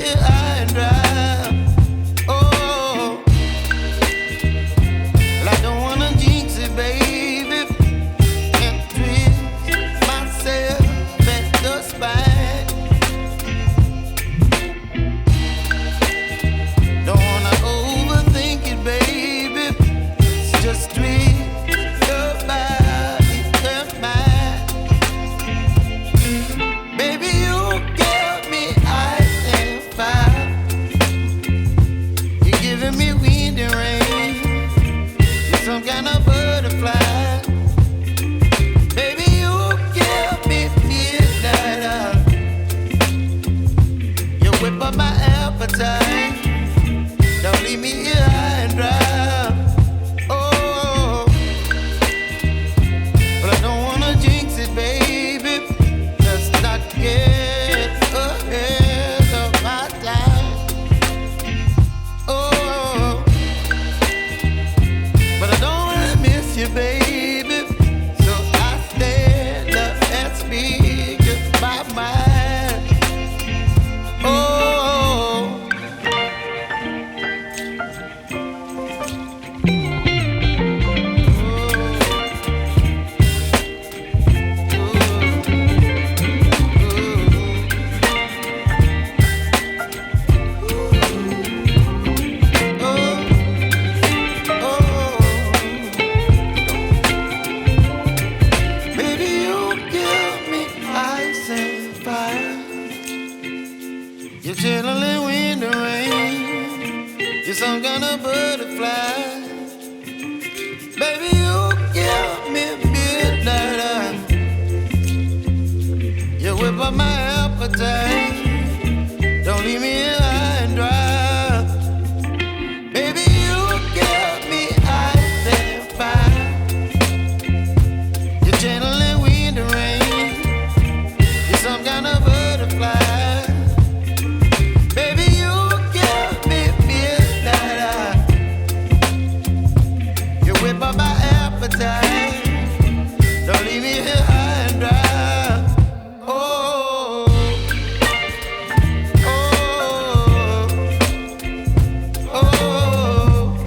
here high and dry. Oh, well, I don't wanna jinx it, baby, and twist myself at the spine. Don't wanna overthink it, baby. It's just twist your body and mine. Baby, you give me ice and fire. You're giving me wind and rain. You're some kind of butterfly. Baby, you give me midnight. You whip up my appetite. Don't leave me here high and dry. Oh, but I don't wanna jinx it, baby. Let's not get ahead of my time. Oh, but I don't wanna miss you, baby. So I stand up and speak just my mind. Oh. Baby, you give me ice and fire. You're channeling wind and rain. You're some kind of butterfly. Baby, you give me midnight. You whip up my appetite. Don't leave me here high and dry. Baby, you give me ice and fire. You're channeling wind and rain. You're some kind of butterfly. Baby, you give me midnight. You whip up my appetite. Don't leave me here high and dry. Oh, oh, oh, oh,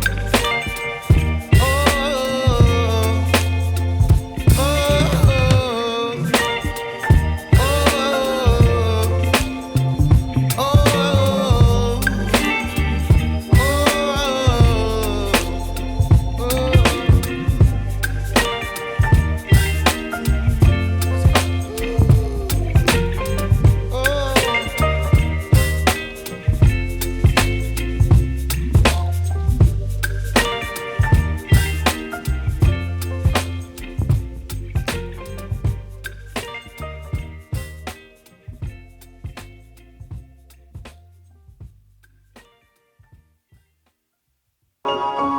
Oh.